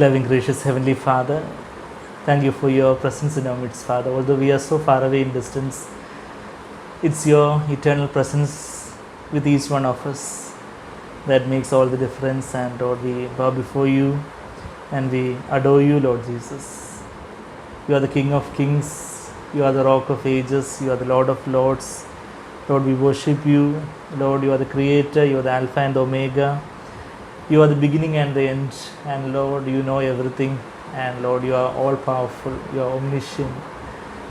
Loving, gracious Heavenly Father, thank you for your presence in our midst, Father. Although we are so far away in distance, it's your eternal presence with each one of us that makes all the difference. And Lord, we bow before you and we adore you, Lord Jesus. You are the King of Kings, you are the Rock of Ages, you are the Lord of Lords. Lord, we worship you. Lord, you are the Creator, you are the Alpha and the Omega. You are the beginning and the end. And Lord, you know everything. And Lord, you are all powerful, you are omniscient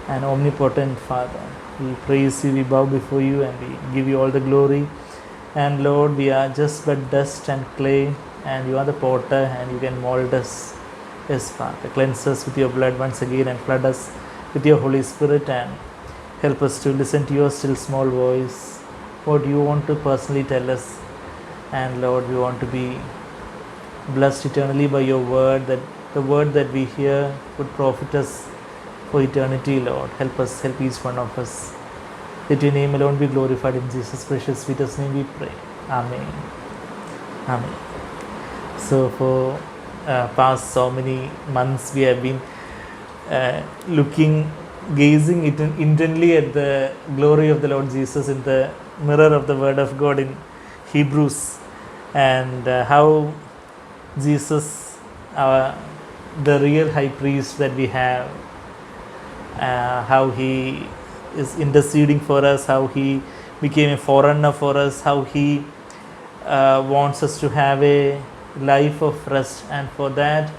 and omnipotent, Father. We praise you, we bow before you, and we give you all the glory. And Lord, we are just but dust and clay, and you are the potter, and you can mold us. Yes, Father, cleanse us with your blood once again and flood us with your Holy Spirit, and help us to listen to your still small voice, what you want to personally tell us. And Lord, we want to be blessed eternally by your word, that the word that we hear would profit us for eternity. Lord, help us, help each one of us. Let your name alone be glorified. In Jesus' precious sweetest name we pray. Amen. Amen. So for past so many months we have been gazing intently at the glory of the Lord Jesus in the mirror of the Word of God in Hebrews, and how Jesus, the real high priest that we have, how he is interceding for us, how he became a forerunner for us, how he wants us to have a life of rest, and for that,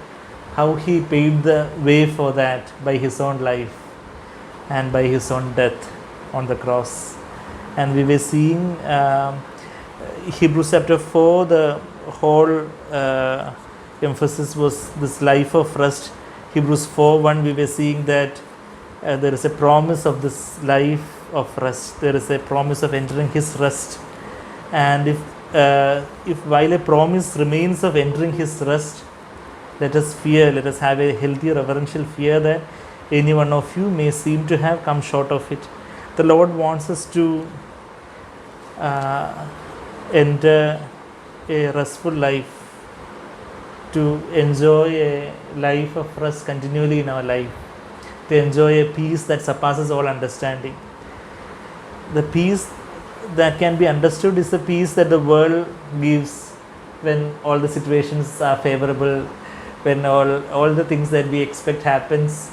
how he paved the way for that by his own life and by his own death on the cross. And we were seeing Hebrews chapter 4, the whole emphasis was this life of rest. Hebrews 4:1, we were seeing that there is a promise of this life of rest. There is a promise of entering his rest. And if while a promise remains of entering his rest, let us have a healthy reverential fear that any one of you may seem to have come short of it. The Lord wants us to enter a restful life, to enjoy a life of rest continually in our life, to enjoy a peace that surpasses all understanding. The peace that can be understood is the peace that the world gives when all the situations are favorable, when all the things that we expect happens.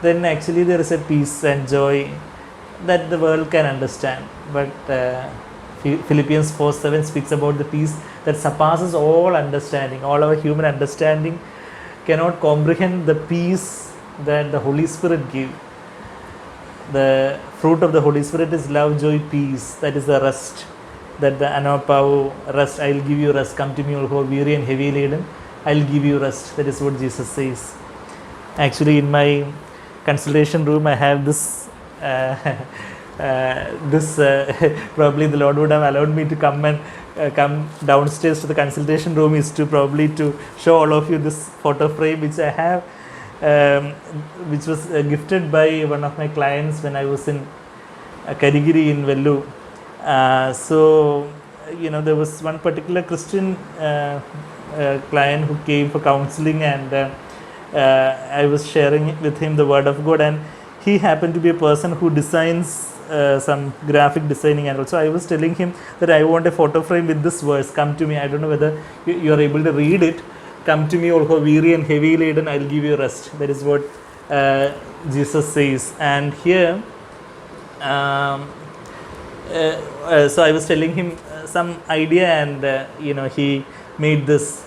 Then actually there is a peace and joy that the world can understand. But Philippians 4:7 speaks about the peace that surpasses all understanding. All our human understanding cannot comprehend the peace that the Holy Spirit gives. The fruit of the Holy Spirit is love, joy, peace. That is the rest, that the anopao rest. I will give you rest. Come to me, all who are weary and heavy laden, I will give you rest. That is what Jesus says. Actually, in my consultation room, I have this. Probably the Lord would have allowed me to come downstairs to the consultation room, is to probably to show all of you this photo frame which I have, which was gifted by one of my clients when I was in Karigiri in Vellu. So there was one particular Christian client who came for counseling, and I was sharing with him the Word of God, and he happened to be a person who designs some graphic designing, and also I was telling him that I want a photo frame with this verse, come to me. I don't know whether you are able to read it. Come to me, all who are weary and heavy laden, I will give you rest. That is what Jesus says. And here, so I was telling him some idea, and he made this.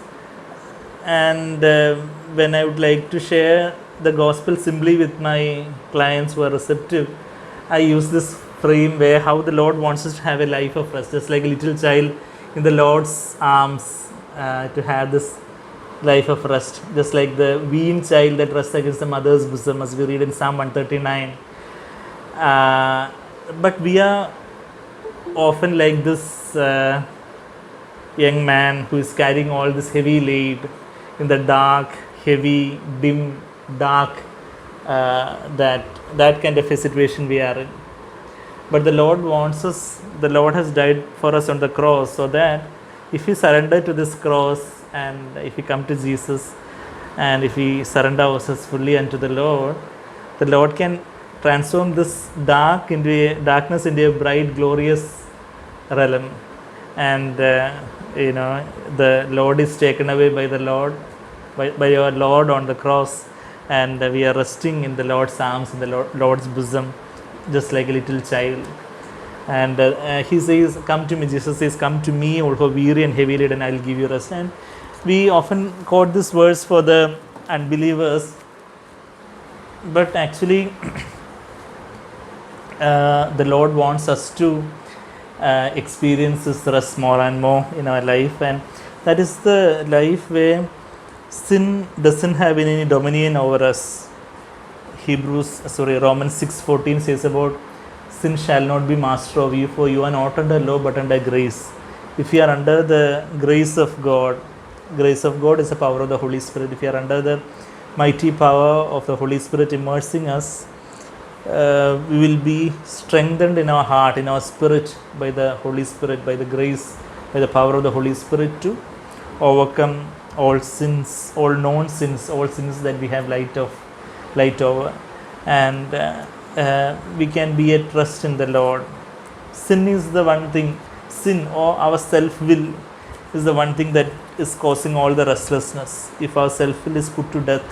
And when I would like to share the gospel simply with my clients who are receptive, I use this frame where how the Lord wants us to have a life of rest, just like a little child in the Lord's arms, to have this life of rest, just like the weaned child that rests against the mother's bosom, as we read in Psalm 139. But we are often like this young man who is carrying all this heavy load in the dark, heavy, dim, dark, that kind of a situation we are in. But the Lord wants us, the Lord has died for us on the cross, so that if we surrender to this cross and if we come to Jesus, And if we surrender ourselves fully unto the Lord can transform this darkness into a bright, glorious realm. And the Lord is taken away by the Lord, by our Lord on the cross, and we are resting in the Lord's arms, in the Lord's bosom, just like a little child. And he says, come to me, Jesus says, come to me, all who are weary and heavy laden, I will give you rest. And we often quote this verse for the unbelievers, but actually the Lord wants us to experience this rest more and more in our life, and that is the life where sin doesn't have any dominion over us. Romans 6:14 says about sin shall not be master of you, for you are not under law but under grace. If you are under the grace of God is the power of the Holy Spirit. If you are under the mighty power of the Holy Spirit immersing us, we will be strengthened in our heart, in our spirit, by the Holy Spirit, by the grace, by the power of the Holy Spirit, to overcome all sins, all known sins, all sins that we have light over, and we can be at rest in the Lord. Sin is the one thing, sin or our self-will is the one thing that is causing all the restlessness. If our self-will is put to death,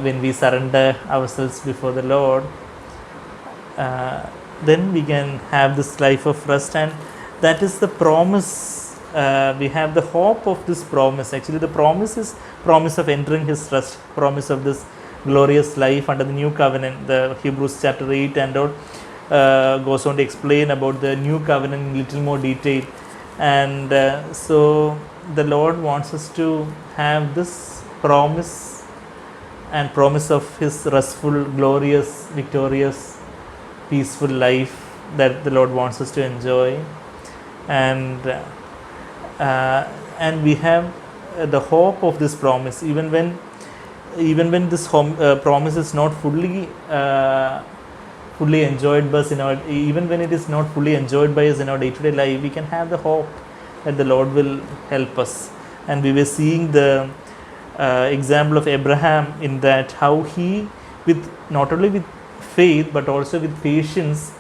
when we surrender ourselves before the Lord, then we can have this life of rest, and that is the promise. We have the hope of this promise. Actually, the promise is promise of entering His rest, promise of this glorious life under the new covenant. The Hebrews chapter 8 and all goes on to explain about the new covenant in little more detail, and so the Lord wants us to have this promise, and promise of His restful, glorious, victorious, peaceful life that the Lord wants us to enjoy, and we have the hope of this promise, even when this promise is not fully enjoyed by us even when it is not fully enjoyed by us in our day-to-day life. We can have the hope that the Lord will help us. And we were seeing the example of Abraham, in that how he, with not only with faith but also with patience,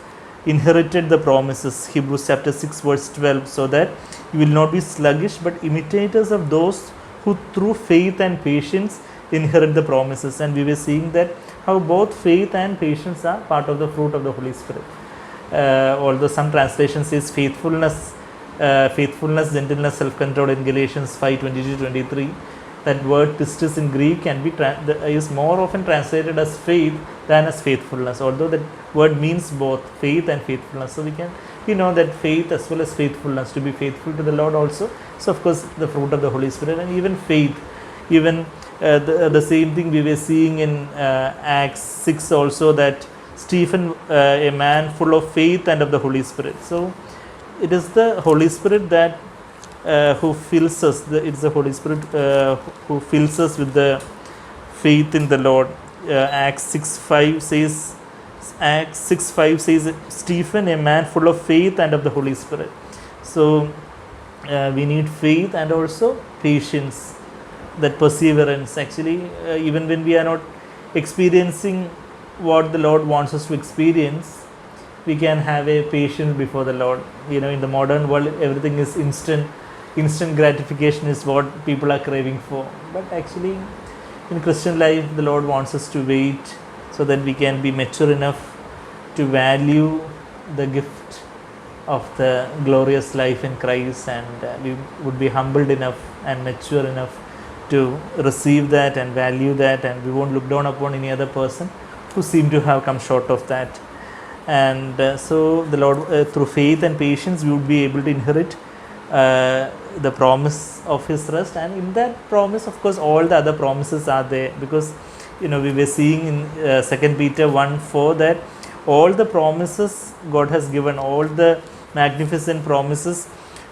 inherited the promises. Hebrews chapter 6 verse 12, so that you will not be sluggish but imitators of those who through faith and patience inherit the promises. And we were seeing that how both faith and patience are part of the fruit of the Holy Spirit. Although some translations says faithfulness, gentleness, self-control in Galatians 5:22-23. That word pistis in Greek is more often translated as faith than as faithfulness, although that word means both faith and faithfulness. So we know that faith as well as faithfulness, to be faithful to the Lord also. So of course the fruit of the Holy Spirit, and even faith, even the same thing we were seeing in Acts 6 also, that Stephen, a man full of faith and of the Holy Spirit. So it is the Holy Spirit that who fills us. It's the Holy Spirit who fills us with the faith in the Lord. Acts 6:5 says, Stephen, a man full of faith and of the Holy Spirit. So we need faith and also patience, that perseverance. Actually, even when we are not experiencing what the Lord wants us to experience, we can have a patience before the Lord. In the modern world, everything is instant gratification is what people are craving for. But actually, in Christian life, the Lord wants us to wait, so that we can be mature enough to value the gift of the glorious life in Christ, and we would be humbled enough and mature enough to receive that and value that, and we won't look down upon any other person who seem to have come short of that. And so the Lord, through faith and patience, we would be able to inherit the promise of His rest. And in that promise, of course, all the other promises are there, because we were seeing in 2 Peter 1:4 that all the promises God has given, all the magnificent promises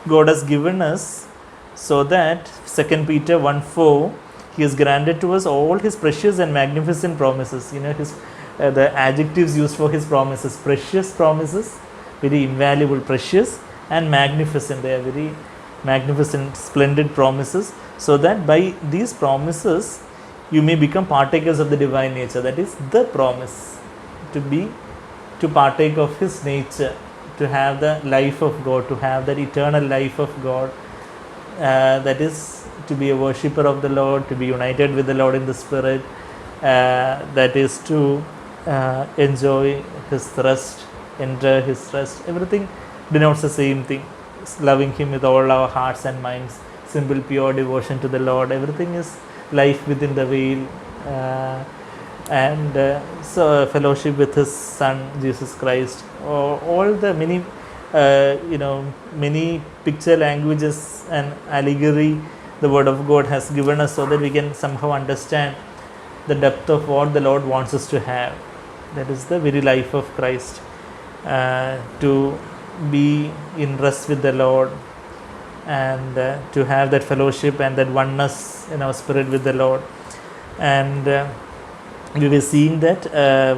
God has given us, so that 2 Peter 1:4, He has granted to us all His precious and magnificent promises. The adjectives used for His promises: precious promises, very invaluable, precious, and magnificent. They are very magnificent, splendid promises, so that by these promises you may become partakers of the divine nature. That is the promise, to partake of his nature, to have the life of God, to have that eternal life of God, that is to be a worshipper of the Lord, to be united with the Lord in the Spirit, that is to enjoy his rest, enter his rest. Everything denotes the same thing: loving him with all our hearts and minds, simple pure devotion to the Lord. Everything is life within the veil, and so fellowship with his Son Jesus Christ. All the many many picture languages and allegory the Word of God has given us, so that we can somehow understand the depth of what the Lord wants us to have. That is the very life of Christ, to be in rest with the Lord, and to have that fellowship and that oneness in our spirit with the Lord. And we were seeing that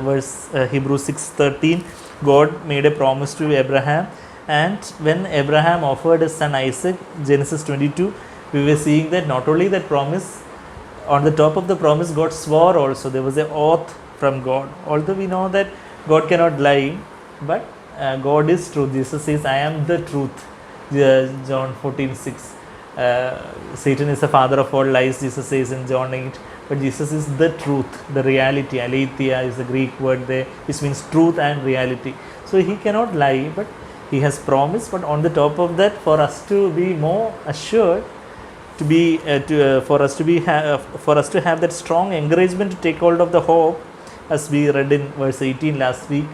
verse Hebrews 6:13, God made a promise to Abraham, and when Abraham offered his son Isaac, Genesis 22, we were seeing that not only that promise, on the top of the promise God swore also. There was an oath from God. Although we know that God cannot lie, but God is truth. Jesus says, I am the truth. John 14:6. Satan is the father of all lies, Jesus says in John 8. But Jesus is the truth, the reality. Aletheia is the Greek word there, which means truth and reality. So he cannot lie, but he has promised. But on the top of that, for us to be more assured, for us to have that strong encouragement to take hold of the hope, as we read in verse 18 last week,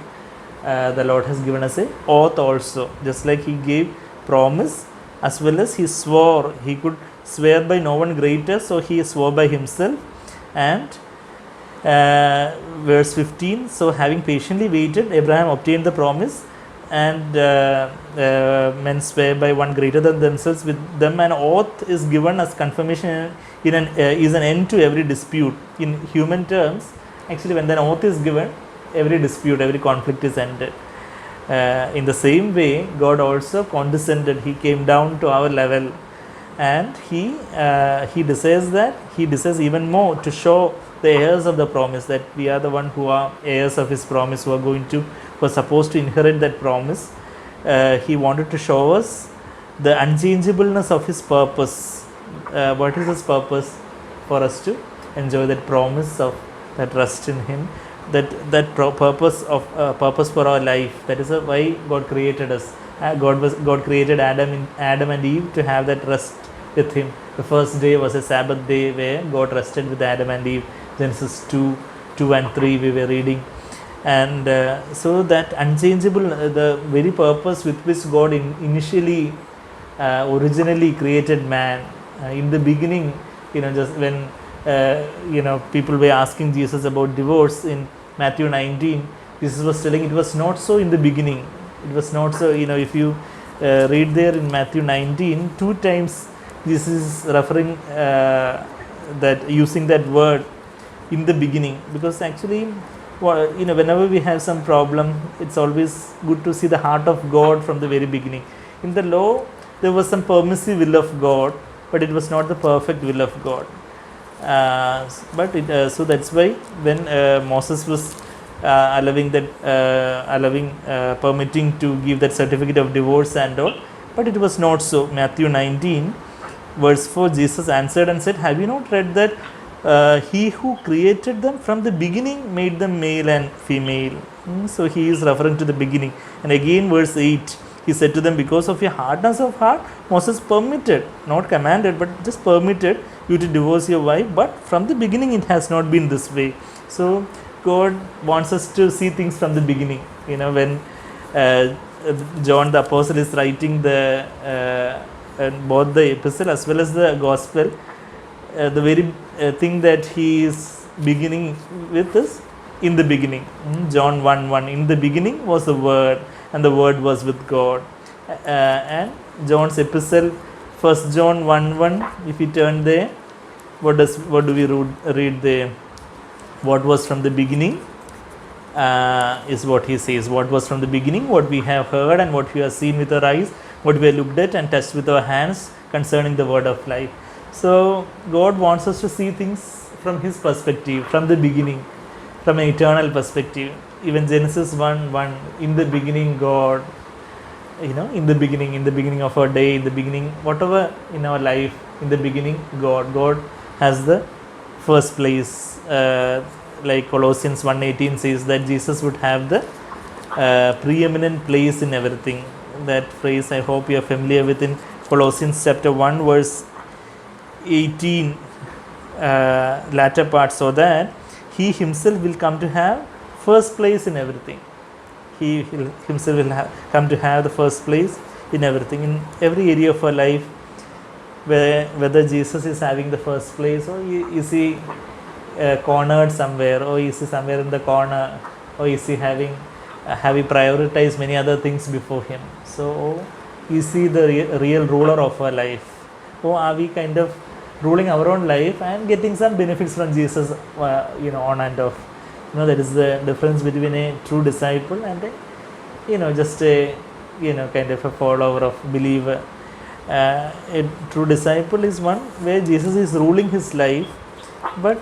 the Lord has given us a oath also. Just like he gave promise, as well as he swore. He could swear by no one greater, so he swore by himself. And verse 15, so having patiently waited, Abraham obtained the promise, and men swear by one greater than themselves. With them an oath is given as confirmation is an end to every dispute. In human terms, actually, when an oath is given, every dispute, every conflict is ended. In the same way, God also condescended. He came down to our level, and he desires even more to show the heirs of the promise, that we are the one who are heirs of his promise, who are supposed to inherit that promise. He wanted to show us the unchangeableness of his purpose. What is his purpose? For us to enjoy that promise of that rest in him, purpose for our life. That is why God created us. God created Adam and Eve to have that rest with him. The first day was a Sabbath day where God rested with Adam and Eve. Genesis 2 and 3 we were reading. And so that unchangeable, the very purpose with which God originally created man. In the beginning, just when people were asking Jesus about divorce in Matthew 19, Jesus was telling it was not so in the beginning. It was not so, if you read there in Matthew 19, 2 times Jesus is referring using that word in the beginning, because actually, whenever we have some problem, it's always good to see the heart of God from the very beginning. In the law, there was some permissive will of God, but it was not the perfect will of God. So that's why when Moses was permitting to give that certificate of divorce and all, but it was not so. Matthew 19 verse 4, Jesus answered and said, have you not read that he who created them from the beginning made them male and female? So he is referring to the beginning. And again verse 8, he said to them, because of your hardness of heart, Moses permitted, not commanded, but just permitted you to divorce your wife, but from the beginning it has not been this way. So God wants us to see things from the beginning. When John the Apostle is writing both the epistle as well as the gospel, the very thing that he is beginning with is in the beginning. John 1:1, in the beginning was the Word, and the Word was with God. And John's epistle, 1 John 1:1, if you turn there, what do we read there? What was from the beginning is what he says. What was from the beginning, what we have heard and what we have seen with our eyes, what we have looked at and touched with our hands concerning the word of life. So God wants us to see things from His perspective, from the beginning, from an eternal perspective. Even Genesis 1:1, in the beginning God, in the beginning of our day, in the beginning, whatever in our life, in the beginning, God has the first place. Like Colossians 1:18 says that Jesus would have the preeminent place in everything. That phrase I hope you are familiar with in Colossians chapter 1 verse 18 latter part, so that He Himself will come to have first place in everything. He Himself will come to have the first place in everything, in every area of our life, whether Jesus is having the first place, or is He cornered somewhere, or is He somewhere in the corner, or is He having have we prioritized many other things before Him? So is He the real ruler of our life, or are we kind of ruling our own life and getting some benefits from Jesus on and off? That is the difference between a true disciple and a just a kind of a follower of believer. A true disciple is one where Jesus is ruling his life, but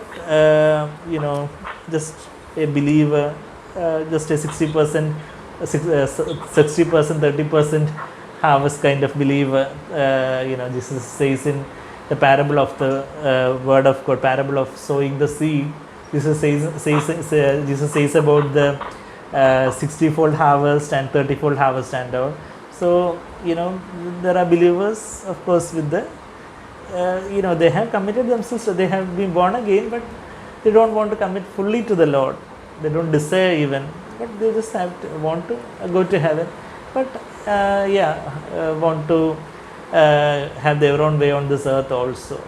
just a believer, just a 60%, 30% harvest kind of believer. Jesus says in the parable of the word of God, parable of sowing the seed, Jesus says about the 60-fold harvest and 30-fold harvest and all. So there are believers, of course, with the they have committed themselves, they have been born again, but they don't want to commit fully to the Lord. They don't desire even, but they just want to go to heaven, but want to have their own way on this earth also.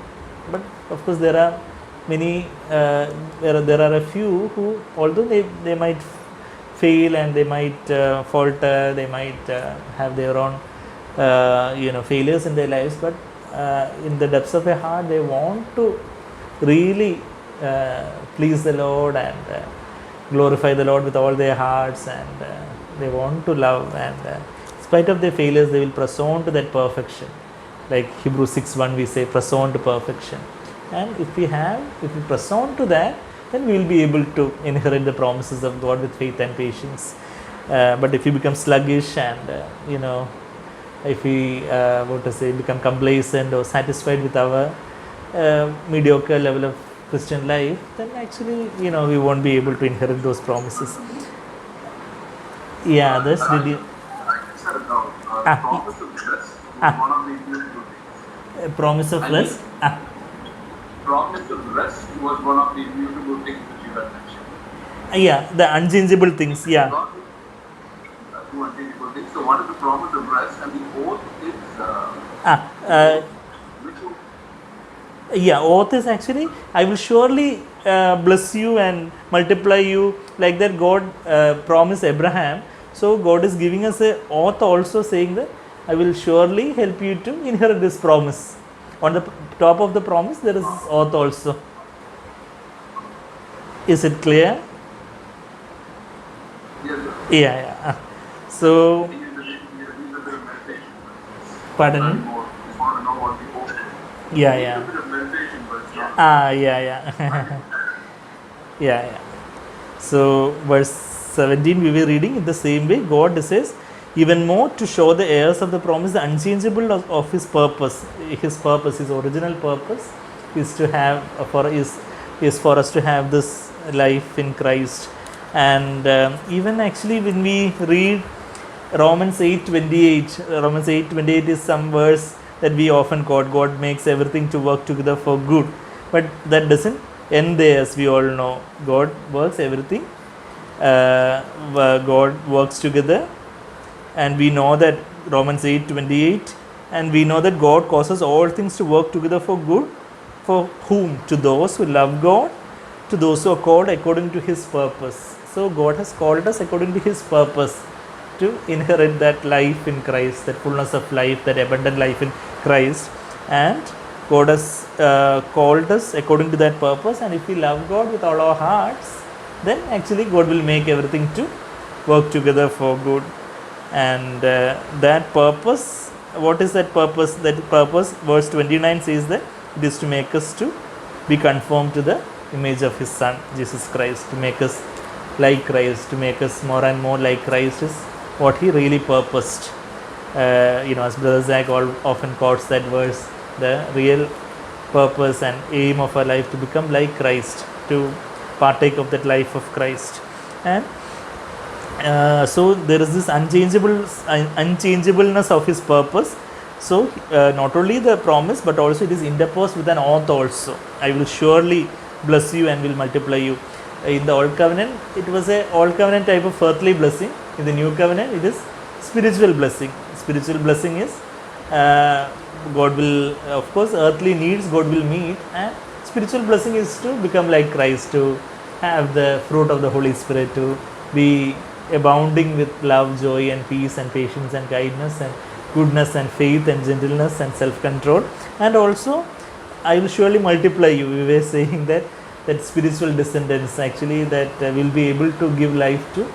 But of course there are many, there are a few who, although they might fail and they might falter, they might have their own failures in their lives, but in the depths of their heart they want to really please the Lord and glorify the Lord with all their hearts, and they want to love, and in spite of their failures they will press on to that perfection. Like Hebrews 6:1 we say, press on to perfection. And if we press on to that, then we will be able to inherit the promises of God with faith and patience. But if we become sluggish and if we become complacent or satisfied with our mediocre level of Christian life, then actually we won't be able to inherit those promises. Yeah, others, did you? Promise of rest. Promise of rest was one of the immutable things that you had mentioned. Yeah, the unchangeable things. Yeah. Two unchangeable things. So one is the promise of rest, and the oath is. Oath is actually, I will surely bless you and multiply you, like that God promised Abraham. So God is giving us an oath also, saying that I will surely help you to inherit this promise. On the top of the promise there is oath also. Is it clear? Yes, sir. Yeah. So, pardon me? Yeah. Yeah. So verse 17 we were reading, in the same way God says, even more to show the heirs of the promise the unchangeable of His purpose. His original purpose is to have is for us to have this life in Christ. And even actually when we read Romans 8:28 is some verse that we often quote. God makes everything to work together for good, but that doesn't end there, as we all know. God works everything. God works together, and we know that Romans 8:28, and we know that God causes all things to work together for good. For whom? To those who love God, to those who are called according to His purpose. So God has called us according to His purpose to inherit that life in Christ, that fullness of life, that abundant life in Christ. And God has called us according to that purpose, and if we love God with all our hearts, then actually God will make everything to work together for good. And that purpose, what is that purpose? That purpose, verse 29 says that It is to make us to be conformed to the image of His Son, Jesus Christ, to make us like Christ, to make us more and more like Christ is what He really purposed. As Brother Zach often quotes that verse, the real purpose and aim of our life to become like Christ, to partake of that life of Christ. And so there is this unchangeableness of His purpose. So not only the promise, but also it is interposed with an oath also. I will surely bless you and will multiply you. In the Old Covenant, it was a Old Covenant type of earthly blessing. In the New Covenant, it is spiritual blessing. Spiritual blessing is God will, of course, earthly needs God will meet, and spiritual blessing is to become like Christ, to have the fruit of the Holy Spirit, to be abounding with love, joy, and peace, and patience, and kindness, and goodness, and faith, and gentleness, and self-control. And also, I will surely multiply you. We were saying that spiritual descendants actually that will be able to give life to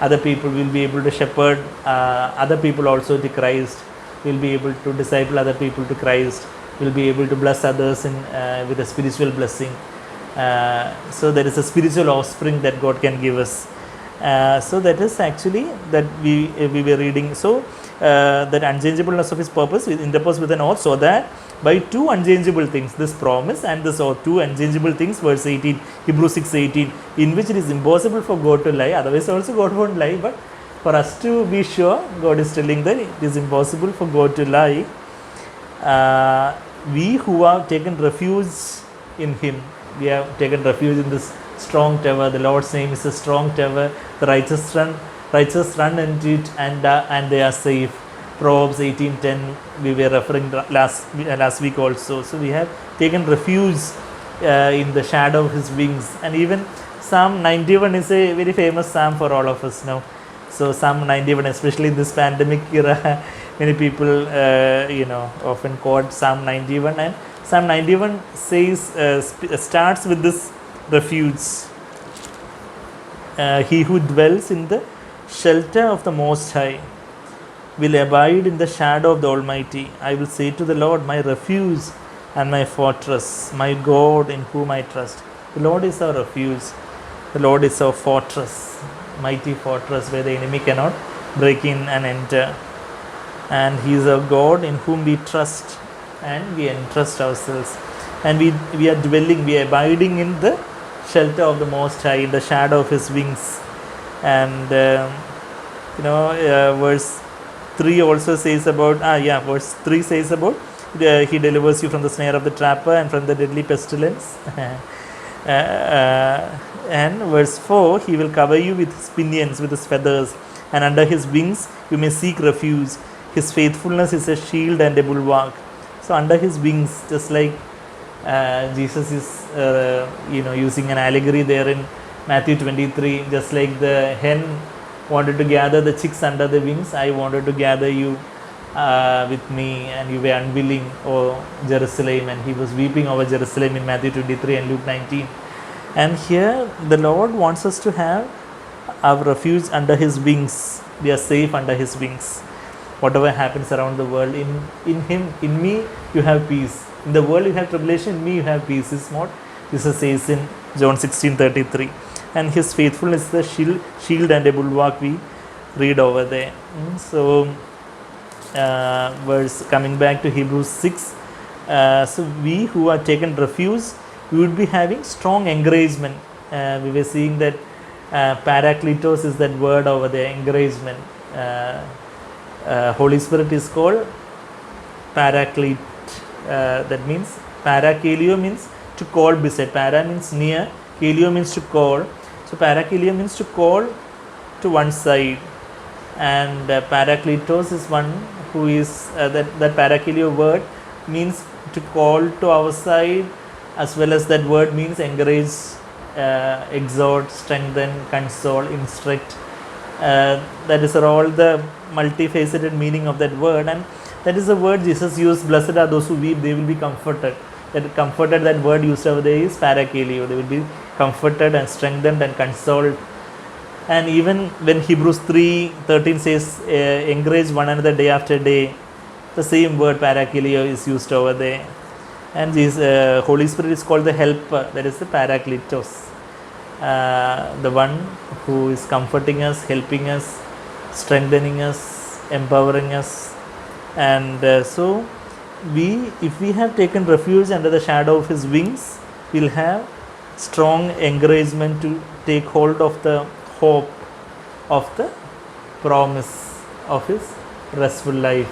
other people, will be able to shepherd other people also to Christ, will be able to disciple other people to Christ, will be able to bless others with a spiritual blessing. So there is a spiritual offspring that God can give us. So that is actually that we were reading. So that unchangeableness of His purpose is interposed with an oath, so that by two unchangeable things, this promise and this oath, two unchangeable things, verse 18, Hebrews 6:18, in which it is impossible for God to lie. Otherwise also God won't lie, but for us to be sure, God is telling that it is impossible for God to lie. We who have taken refuge in Him, we have taken refuge in this strong tower. The Lord's name is a strong tower. The righteous run into it and they are safe. Proverbs 18:10, we were referring last week also. So we have taken refuge in the shadow of His wings. And even Psalm 91 is a very famous psalm for all of us now. So Psalm 91, especially in this pandemic era, many people often quote Psalm 91, and Psalm 91 says starts with this refuge. He who dwells in the shelter of the Most High will abide in the shadow of the Almighty. I will say to the Lord, my refuge and my fortress, my God in whom I trust. The Lord is our refuge. The Lord is our fortress, mighty fortress where the enemy cannot break in and enter. And He is our God in whom we trust, and we entrust ourselves. And we are dwelling, we are abiding in the shelter of the Most High, in the shadow of His wings. And verse 3 also says about, verse 3 says about, He delivers you from the snare of the trapper and from the deadly pestilence. And verse 4, He will cover you with His pinions, with His feathers, and under His wings you may seek refuge. His faithfulness is a shield and a bulwark. So under His wings, just like Jesus is using an allegory there in Matthew 23, just like the hen wanted to gather the chicks under the wings, I wanted to gather you with me, and you were unwilling, O Jerusalem. And He was weeping over Jerusalem in Matthew 23 and Luke 19. And here the Lord wants us to have our refuge under His wings. We are safe under His wings. Whatever happens around the world, in Him, in me, you have peace. In the world you have tribulation, in me you have peace. Is what Jesus says in John 16:33. And His faithfulness is the shield and a bulwark, we read over there. So verse coming back to Hebrews 6. So we who are taken refuge, we would be having strong encouragement. We were seeing that parakletos is that word over there, encouragement. Holy Spirit is called paraclete. That means parakaleo means to call beside. Para means near, kaleo means to call. So parakaleo means to call to one side, and parakletos is one who is that parakaleo word means to call to our side, as well as that word means encourage, exhort, strengthen, console, instruct. That is all the multifaceted meaning of that word, and that is the word Jesus used. Blessed are those who weep, they will be comforted. That word used over there is parakaleo. They will be comforted and strengthened and consoled. And even when Hebrews 3:13 says encourage one another day after day, the same word parakaleo is used over there. And this Holy Spirit is called the helper, that is the Parakletos, the one who is comforting us, helping us, strengthening us, empowering us. And so if we have taken refuge under the shadow of his wings, we'll have strong encouragement to take hold of the hope of the promise of his restful life.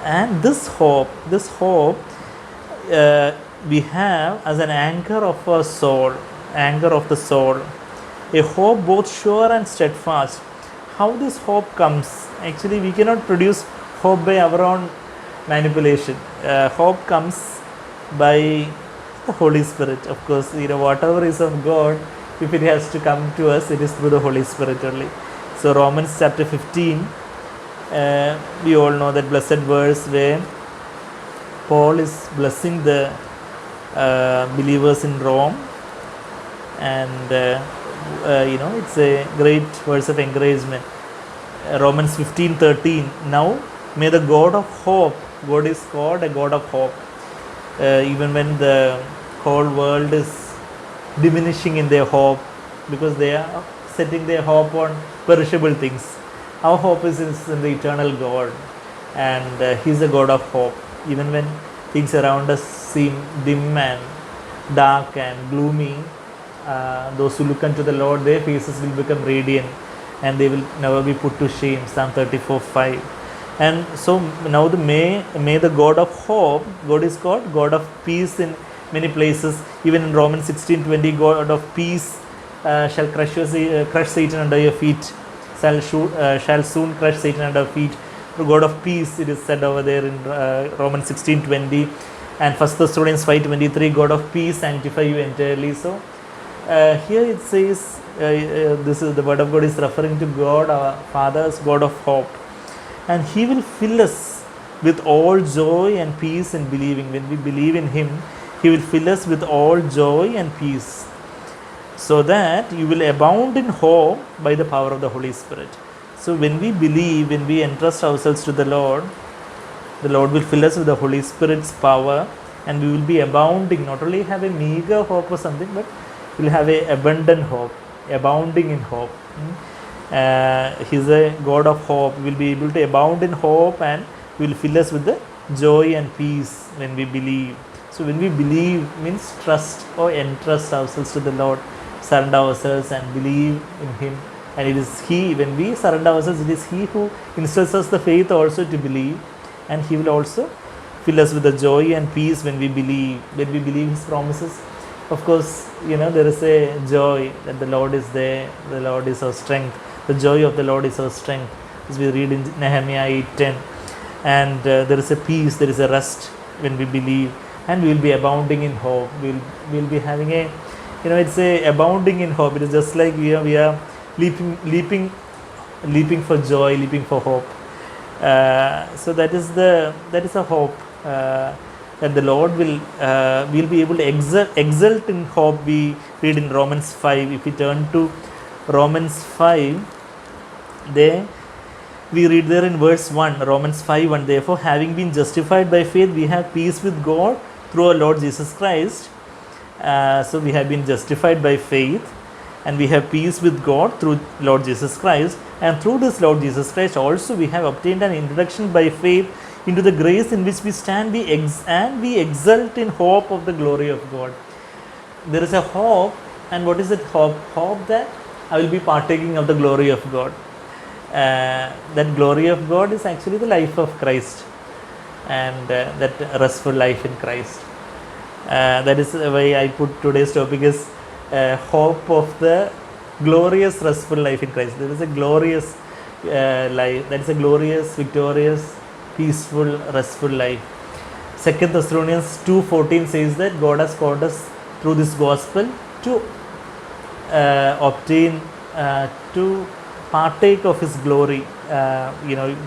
And this hope we have as an anchor of our soul, anchor of the soul, a hope both sure and steadfast. How this hope comes? Actually, we cannot produce hope by our own manipulation. Hope comes by the Holy Spirit. Of course, whatever is of God, if it has to come to us, it is through the Holy Spirit only. So Romans chapter 15, we all know that blessed verse where Paul is blessing the believers in Rome, and it's a great verse of encouragement. Romans 15:13. Now may the God of hope, God is called a God of hope, even when the whole world is diminishing in their hope because they are setting their hope on perishable things. Our hope is in the eternal God, and He's a God of hope. Even when things around us seem dim and dark and gloomy, those who look unto the Lord, their faces will become radiant and they will never be put to shame. Psalm 34:5. And so now may the God of hope, God is called God of peace in many places. Even in Romans 16:20, God of peace shall crush Satan under your feet, shall soon crush Satan under your feet. The God of peace, it is said over there in Romans 16:20, and 1 Thessalonians 5:23, God of peace sanctify you entirely. So here it says, this is the word of God is referring to God, our Father's God of hope, and He will fill us with all joy and peace in believing. When we believe in Him, He will fill us with all joy and peace, so that you will abound in hope by the power of the Holy Spirit. So when we believe, when we entrust ourselves to the Lord will fill us with the Holy Spirit's power, and we will be abounding, not only have a meager hope or something, but we will have a abundant hope, abounding in hope. He's a God of hope. We will be able to abound in hope, and He will fill us with the joy and peace when we believe. So when we believe means trust or entrust ourselves to the Lord, surrender ourselves and believe in Him. And it is He, when we surrender ourselves, it is He who instills us the faith also to believe, and He will also fill us with the joy and peace when we believe His promises. Of course, there is a joy that the Lord is there, the Lord is our strength. The joy of the Lord is our strength, as we read in Nehemiah 8:10. And there is a peace, there is a rest when we believe, and we will be abounding in hope. We'll be having a, it's a abounding in hope. It is just like we are leaping for joy, leaping for hope. So that is a hope that the Lord will be able to exult in hope. We read in Romans 5. If we turn to Romans 5, there we read there in verse 1, Romans 5:1. Therefore, having been justified by faith, we have peace with God through our Lord Jesus Christ. So we have been justified by faith, and we have peace with God through Lord Jesus Christ. And through this Lord Jesus Christ also we have obtained an introduction by faith into the grace in which we stand, and we exult in hope of the glory of God. There is a hope, and what is that hope? Hope that I will be partaking of the glory of God. That glory of God is actually the life of Christ, and that restful life in Christ. That is why I put today's topic as hope of the glorious restful life in Christ. There is a glorious life, that is a glorious, victorious, peaceful, restful life. 2 Thessalonians 2:14 says that God has called us through this gospel to obtain, to partake of His glory.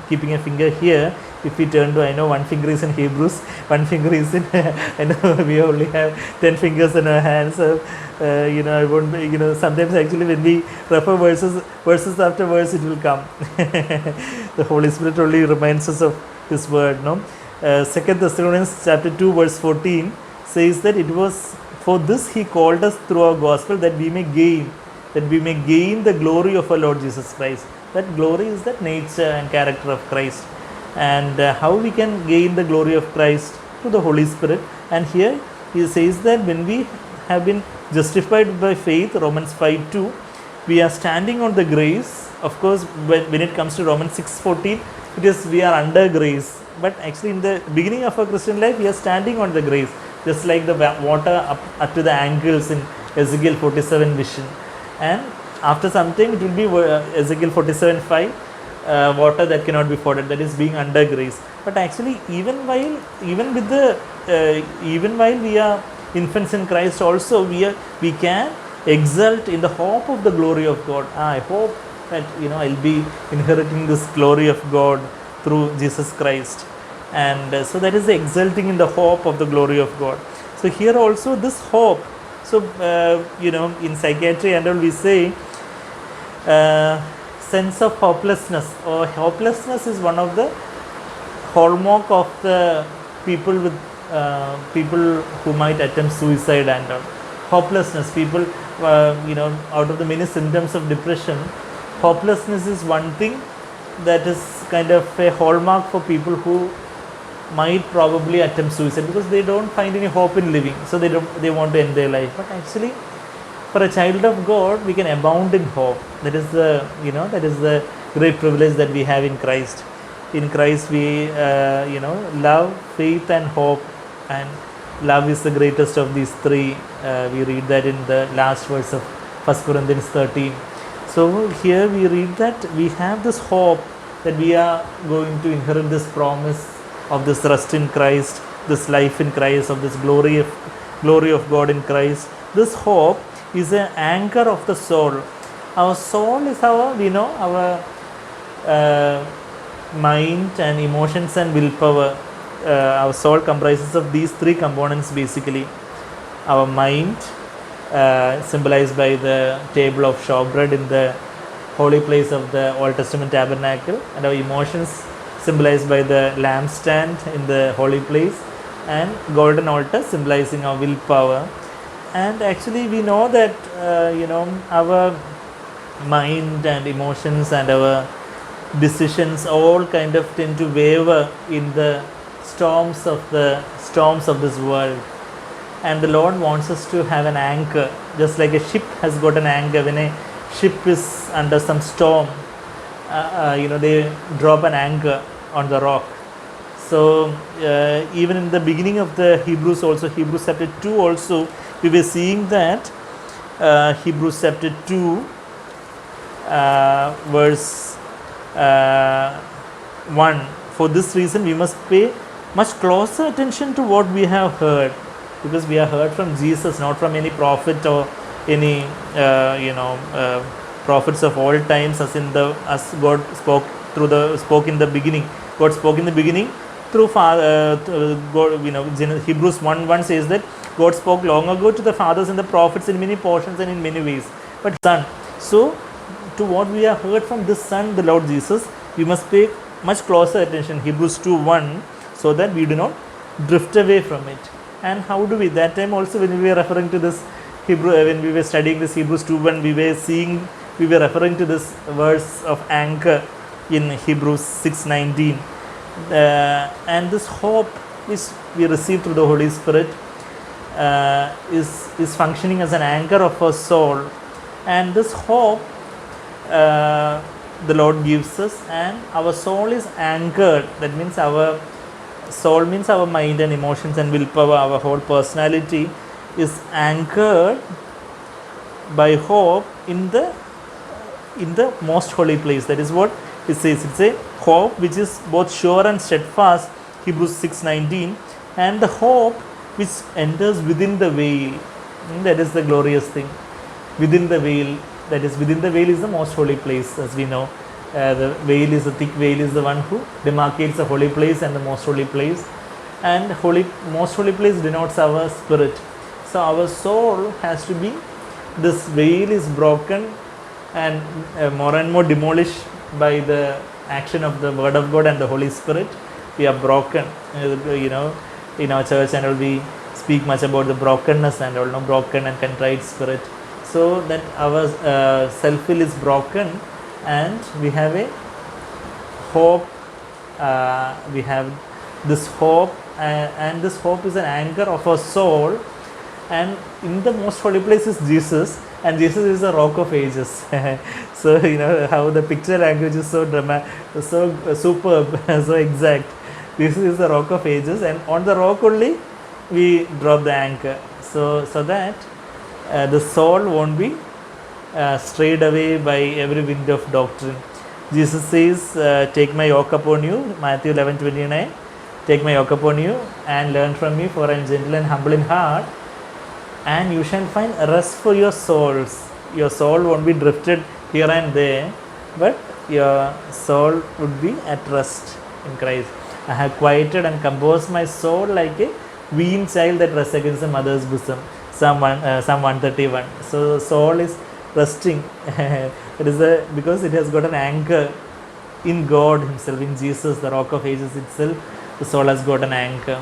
Keeping a finger here, if we turn to, I know one finger is in Hebrews, one finger is in, I know we only have 10 fingers in our hands. So, I won't, sometimes actually when we refer verses after verse, it will come. The Holy Spirit only reminds us of His word, no? 2 Thessalonians chapter 2 verse 14 says that it was for this he called us through our gospel that we may gain the glory of our Lord Jesus Christ. That glory is that nature and character of Christ. And how we can gain the glory of Christ? Through the Holy Spirit. And here he says that when we have been justified by faith, Romans 5:2, we are standing on the grace. Of course, when it comes to Romans 6:14, it is we are under grace. But actually, in the beginning of our Christian life, we are standing on the grace, just like the water up to the ankles in Ezekiel 47 vision. And after some time, it will be Ezekiel 47:5, water that cannot be forded, that is being under grace. But actually, even while we are infants in Christ, also we can exult in the hope of the glory of God. I hope that I'll be inheriting this glory of God through Jesus Christ, and so that is exulting in the hope of the glory of God. So here also this hope. So in psychiatry and all we say sense of hopelessness, or hopelessness is one of the hallmark of the people who might attempt suicide and all. Hopelessness, people out of the many symptoms of depression, hopelessness is one thing that is kind of a hallmark for people who might probably attempt suicide, because they don't find any hope in living, so they want to end their life. But actually, for a child of God, we can abound in hope. That is the great privilege that we have in Christ. In Christ, we love, faith, and hope, and love is the greatest of these three. We read that in the last verse of 1 Corinthians 13. So here we read that we have this hope that we are going to inherit this promise of this rest in Christ, this life in Christ, of this glory of God in Christ. This hope is an anchor of the soul. Our soul is our mind and emotions and willpower. Our soul comprises of these three components basically. Our mind, symbolized by the table of showbread in the holy place of the Old Testament tabernacle, and our emotions symbolized by the lampstand in the holy place, and golden altar symbolizing our willpower. And actually we know that our mind and emotions and our decisions all kind of tend to waver in the storms of this world. And the Lord wants us to have an anchor, just like a ship has got an anchor. When a ship is under some storm, they drop an anchor on the rock. So even in the beginning of the Hebrews also, Hebrews chapter 2 also, we were seeing that Hebrews chapter 2 verse 1, for this reason we must pay much closer attention to what we have heard, because we have heard from Jesus, not from any prophet or any prophets of all times, as God spoke in the beginning. God spoke in the beginning through Father. God, Hebrews 1:1 says that God spoke long ago to the fathers and the prophets in many portions and in many ways. But Son, so to what we have heard from this Son, the Lord Jesus, we must pay much closer attention. Hebrews 2:1, so that we do not drift away from it. And how do we? That time also, when we were referring to this when we were studying this Hebrews 2:1, we were referring to this verse of anchor in Hebrews 6:19. And this hope which we receive through the Holy Spirit is functioning as an anchor of our soul. And this hope the Lord gives us, and our soul is anchored. That means our soul means our mind and emotions and willpower. Our whole personality is anchored by hope in the most holy place. That is what it says. It's a hope which is both sure and steadfast, Hebrews 6:19, and the hope which enters within the veil. That is the glorious thing. Within the veil, that is, within the veil is the most holy place, as we know. The veil is, the thick veil is the one who demarcates the holy place and the most holy place. And most holy place denotes our spirit. So our soul has to be, this veil is broken and more demolished by the action of the Word of God and the Holy Spirit. we are broken. In our church and all we speak much about the brokenness and all, broken and contrite spirit. So that our self will is broken, and we have a hope. We have this hope, and this hope is an anchor of our soul. And in the most holy place is Jesus, and Jesus is the rock of ages. So how the picture language is so dramatic, so superb, so exact. This is the rock of ages, and on the rock only we drop the anchor, so that the soul won't be strayed away by every wind of doctrine. Jesus says, take my yoke upon you, Matthew 11:29. Take my yoke upon you and learn from me, for I am gentle and humble in heart, and you shall find rest for your souls. Your soul won't be drifted here and there, but your soul would be at rest in Christ. I have quieted and composed my soul like a weaned child that rests against the mother's bosom. Psalm 131. So soul is resting. It is because it has got an anchor in God Himself, in Jesus, the rock of ages itself. The soul has got an anchor.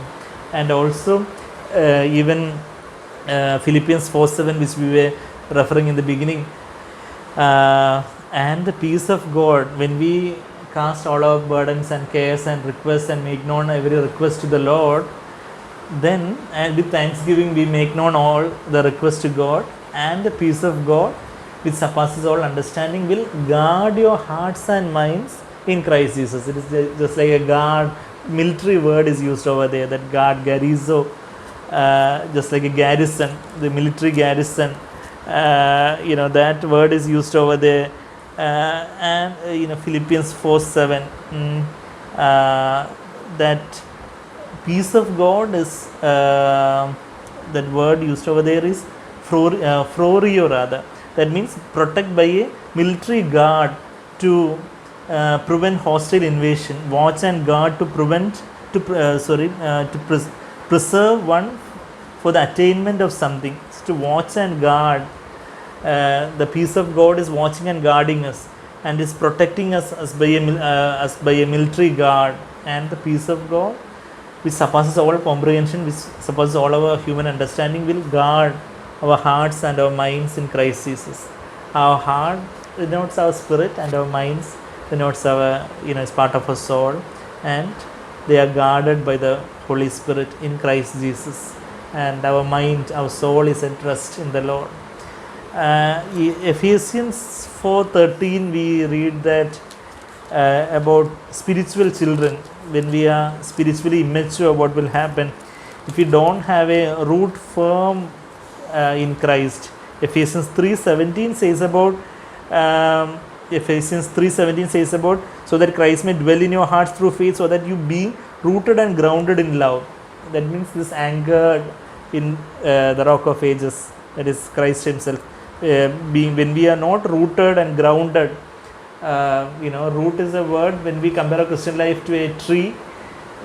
And also even Philippians 4:7, which we were referring in the beginning, and the peace of God, when we cast all our burdens and cares and requests and make known every request to the Lord, then and with thanksgiving we make known all the requests to God, and the peace of God which surpasses all understanding will guard your hearts and minds in Christ Jesus. It is just like a guard, military word is used over there, that guard, garizo, just like a garrison, the military garrison, that word is used over there. And Philippians 4:7, that peace of God is, that word used over there is florio rather. That means protect by a military guard to prevent hostile invasion, watch and guard to preserve one for the attainment of something. To watch and guard. The peace of God is watching and guarding us, and is protecting us as by a military guard. And the peace of God, which surpasses all comprehension, which surpasses all our human understanding, will guard our hearts and our minds in Christ Jesus. Our heart denotes our spirit, and our minds denotes our, is part of our soul, and they are guarded by the Holy Spirit in Christ Jesus. And our mind, our soul is at rest in the Lord. Ephesians 4:13, we read that about spiritual children. When we are spiritually immature, what will happen if we don't have a root firm in Christ? Ephesians 3:17 says about so that Christ may dwell in your hearts through faith, so that you be rooted and grounded in love. That means this anchored in the rock of ages, that is Christ Himself. When we are not rooted and grounded, root is a word. When we compare our Christian life to a tree,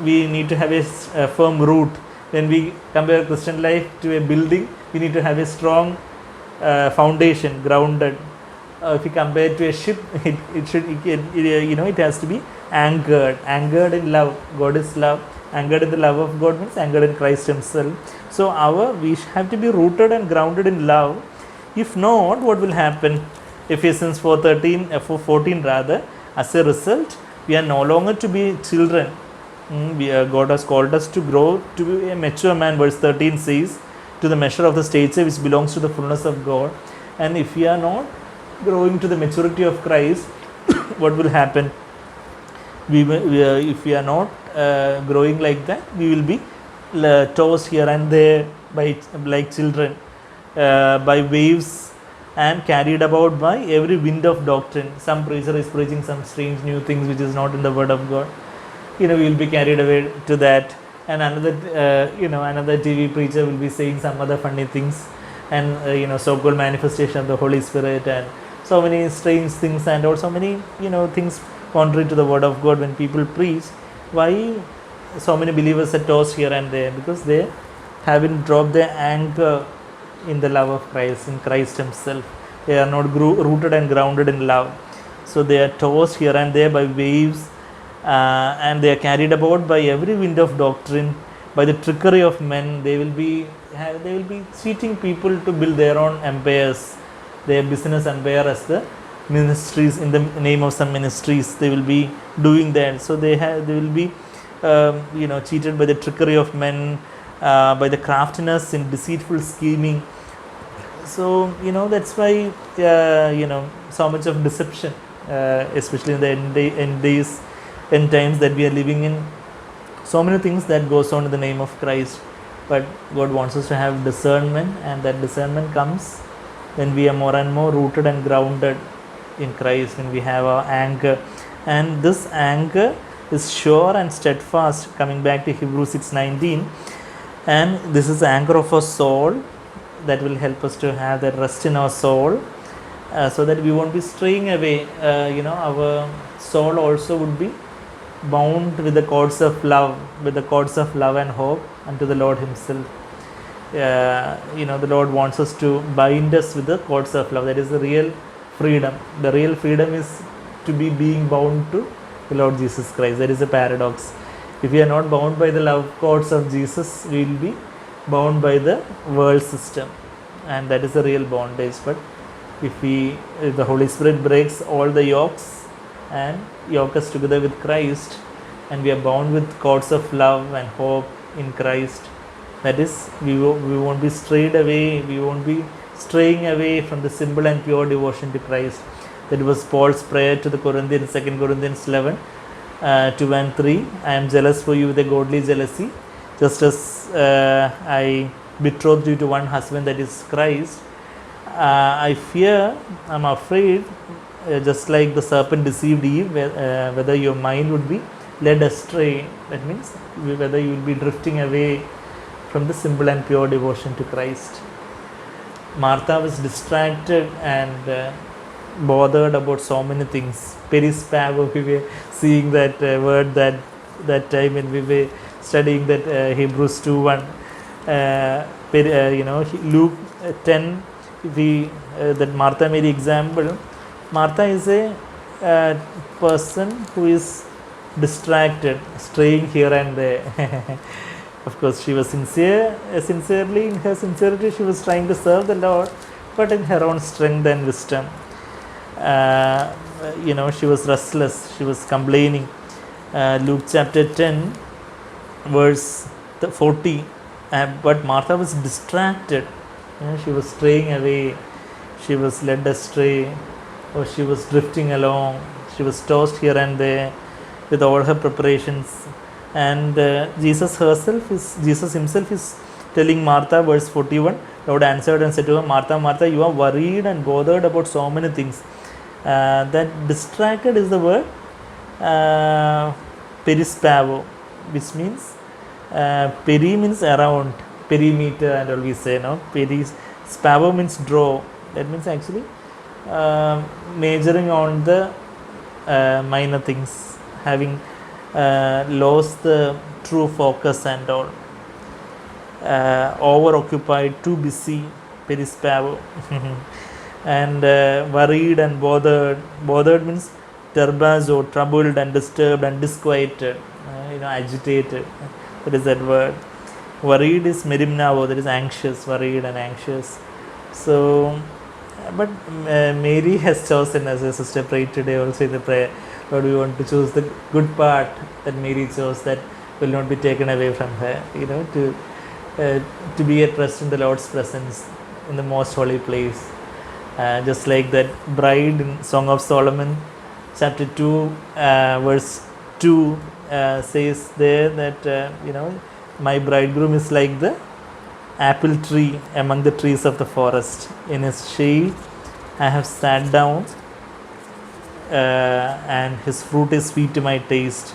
we need to have a firm root. When we compare our Christian life to a building, we need to have a strong foundation, grounded. If we compare it to a ship, it has to be anchored in love. God is love. Anchored in the love of God means anchored in Christ Himself. So we have to be rooted and grounded in love. If not, what will happen? Ephesians 4:14 rather. As a result, we are no longer to be children. God has called us to grow to be a mature man. Verse 13 says, to the measure of the stature which belongs to the fullness of God. And if we are not growing to the maturity of Christ, what will happen? If we are not growing like that, we will be tossed here and there like children by waves, and carried about by every wind of doctrine. Some preacher is preaching some strange new things which is not in the Word of God. We will be carried away to that, and another TV preacher will be saying some other funny things, and so-called manifestation of the Holy Spirit, and so many strange things, and also many things contrary to the Word of God. When people preach, why so many believers are tossed here and there? Because they haven't dropped their anchor in the love of Christ, in Christ Himself. They are not rooted and grounded in love. So they are tossed here and there by waves, and they are carried about by every wind of doctrine, by the trickery of men. They will be cheating people to build their own empires, their business empire, as the ministries, in the name of some ministries they will be doing that. So they will be cheated by the trickery of men, by the craftiness in deceitful scheming. So that's why so much of deception, especially in the end times that we are living in. So many things that goes on in the name of Christ, but God wants us to have discernment, and that discernment comes when we are more and more rooted and grounded in Christ, when we have our anchor, and this anchor is sure and steadfast. Coming back to Hebrews 6:19, and this is the anchor of our soul that will help us to have that rest in our soul, so that we won't be straying away. Our soul also would be bound with the cords of love, and hope unto the Lord Himself. The Lord wants us to bind us with the cords of love. That is the real freedom. The real freedom is to be being bound to the Lord Jesus Christ. That is a paradox. If we are not bound by the love cords of Jesus, we will be bound by the world system, and that is the real bondage. But if the Holy Spirit breaks all the yokes and yoke us together with Christ, and we are bound with cords of love and hope in Christ, that is, we won't be strayed away, we won't be straying away from the simple and pure devotion to Christ. That was Paul's prayer to the Corinthians, 2 Corinthians 11, 2 and 3. I am jealous for you with a godly jealousy, just as I betrothed you to one husband, that is Christ. I'm afraid, just like the serpent deceived Eve, whether your mind would be led astray. That means whether you will be drifting away from the simple and pure devotion to Christ. Martha was distracted and bothered about so many things. Perispavo, we were seeing that word that time when we were studying that Hebrews 2:1. Luke 10, that Martha Mary example. Martha is a person who is distracted, straying here and there. Of course, she was sincerely, in her sincerity, she was trying to serve the Lord, but in her own strength and wisdom. She was restless, she was complaining. Luke chapter 10, verse 40. But Martha was distracted. She was straying away. She was led astray, or she was drifting along. She was tossed here and there with all her preparations. And Jesus himself is telling Martha, verse 41, Lord answered and said to her, Martha, Martha, you are worried and bothered about so many things. That distracted is the word perispavo, which means peri means around, perimeter, and all we say, no? Spavo means draw. That means actually majoring on the minor things, having lost the true focus and all, over-occupied, too busy, perispavo. And worried and bothered. Bothered means turbazo, troubled and disturbed and disquieted, agitated. That is that word. Worried is merimnavo, that is anxious, worried and anxious. So, but Mary has chosen, as a sister prayed today also in the prayer, Lord, we want to choose the good part that Mary chose, that will not be taken away from her, to be at rest in the Lord's presence, in the most holy place. Just like that bride in Song of Solomon, chapter 2, verse 2, says there that, my bridegroom is like the apple tree among the trees of the forest. In his shade I have sat down, and his fruit is sweet to my taste.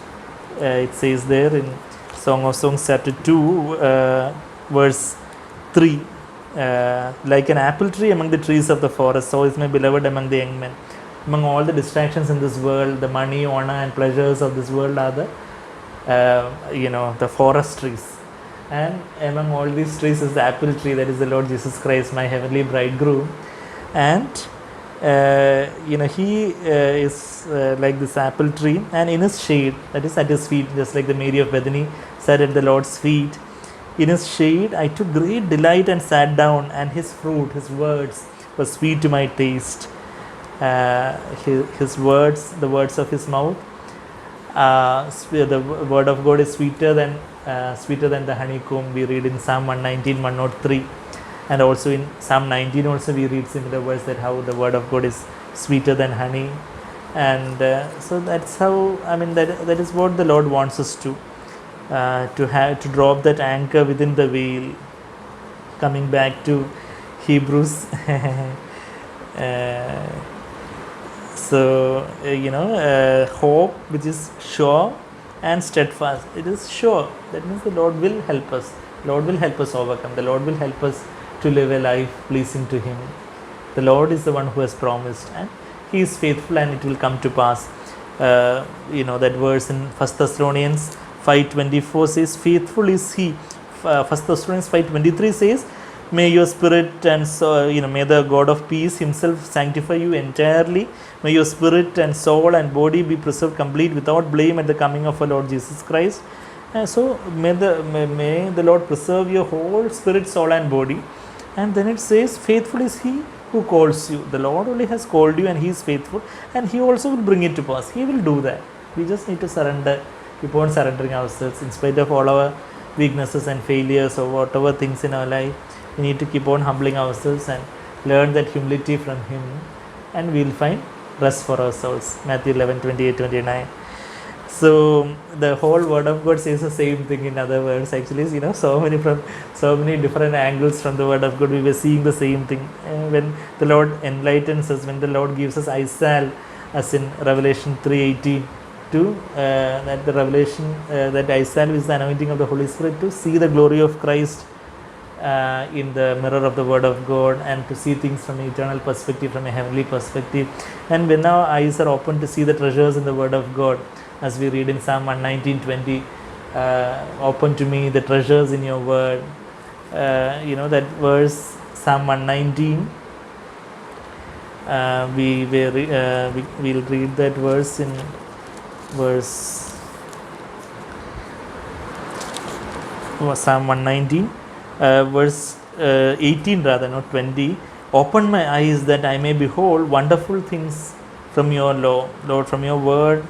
It says there in Song of Songs chapter 2, verse 3. Like an apple tree among the trees of the forest, so is my beloved among the young men. Among all the distractions in this world, the money, honor and pleasures of this world are the forest trees. And among all these trees is the apple tree, that is the Lord Jesus Christ, my heavenly bridegroom. And He is like this apple tree, and in his shade, that is at his feet, just like the Mary of Bethany sat at the Lord's feet. In his shade, I took great delight and sat down, and his fruit, his words, were sweet to my taste. His words, the words of his mouth, the word of God is sweeter than the honeycomb. We read in Psalm 119, 103, and also in Psalm 19 also we read similar words, that how the word of God is sweeter than honey. And so that's how, that is what the Lord wants us to drop that anchor within the veil. Coming back to Hebrews. Hope which is sure and steadfast. It is sure. That means the Lord will help us. Lord will help us overcome. The Lord will help us to live a life pleasing to Him. The Lord is the one who has promised, and He is faithful, and it will come to pass. That verse in 1 Thessalonians 5:24 says, "Faithful is He." 1 Thessalonians 5:23 says, "May your spirit and may the God of peace Himself sanctify you entirely. May your spirit and soul and body be preserved complete without blame at the coming of our Lord Jesus Christ." So may the Lord preserve your whole spirit, soul, and body. And then it says, "Faithful is He who calls you." The Lord only has called you, and He is faithful, and He also will bring it to pass. He will do that. We just need to surrender, keep on surrendering ourselves in spite of all our weaknesses and failures or whatever things in our life. We need to keep on humbling ourselves and learn that humility from Him, and we will find rest for our souls. Matthew 11:28-29. So the whole word of God says the same thing in other words. Actually, so many different angles from the word of God, we were seeing the same thing. When the Lord enlightens us, when the Lord gives us eyesight, as in Revelation 3:18, that the revelation, that eyesight is the anointing of the Holy Spirit to see the glory of Christ in the mirror of the word of God, and to see things from an eternal perspective, from a heavenly perspective. And when our eyes are open to see the treasures in the word of God, as we read in Psalm 119:20, "Open to me the treasures in your word." That verse, Psalm 119, we'll read that verse in Psalm 119, verse 18 rather, not 20. "Open my eyes that I may behold wonderful things from your law." Lord, from your word,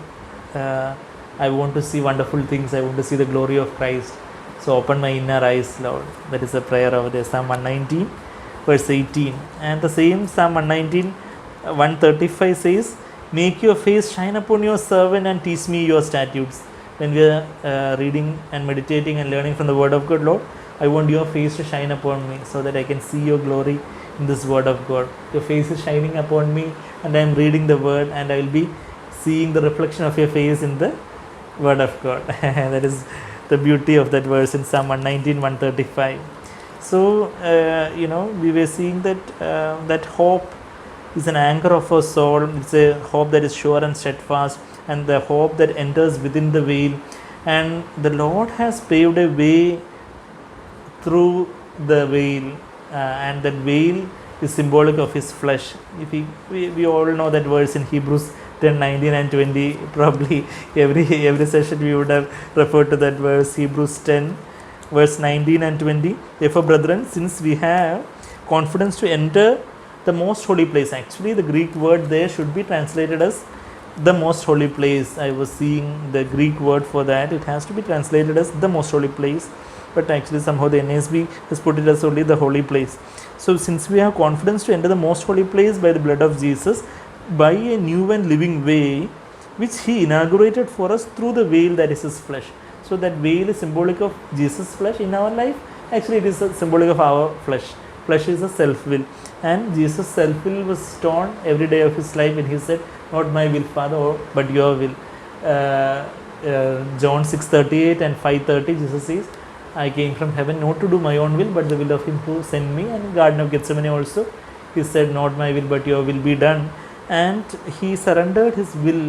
I want to see wonderful things. I want to see the glory of Christ. So open my inner eyes, Lord. That is a prayer over there. Psalm 119, verse 18. And the same Psalm 119, 135 says, "Make your face shine upon your servant and teach me your statutes." When we are reading and meditating and learning from the word of God, Lord, I want your face to shine upon me so that I can see your glory in this word of God. Your face is shining upon me, and I am reading the word, and I will be seeing the reflection of your face in the word of God. That is the beauty of that verse in Psalm 119, 135. So, we were seeing that hope is an anchor of our soul. It's a hope that is sure and steadfast, and the hope that enters within the veil. And the Lord has paved a way through the veil, and that veil is symbolic of His flesh. If we all know that verse in Hebrews 10:19 and 20. Probably every session we would have referred to that verse, Hebrews 10, verse 19 and 20. "Therefore, brethren, since we have confidence to enter the most holy place." Actually, the Greek word there should be translated as the most holy place. I was seeing the Greek word for that. It has to be translated as the most holy place, but actually somehow the NASB has put it as only the holy place. So since we have confidence to enter the most holy place by the blood of Jesus, by a new and living way which He inaugurated for us through the veil that is His flesh. So that veil is symbolic of Jesus' flesh in our life. Actually, it is symbolic of our flesh. Flesh is a self-will, and Jesus' self-will was torn every day of His life when He said, "Not my will, Father, but your will." John 6:38 and 5:30, Jesus says, "I came from heaven not to do my own will, but the will of Him who sent me." And in Garden of Gethsemane also, He said, "Not my will, but your will be done." And He surrendered His will,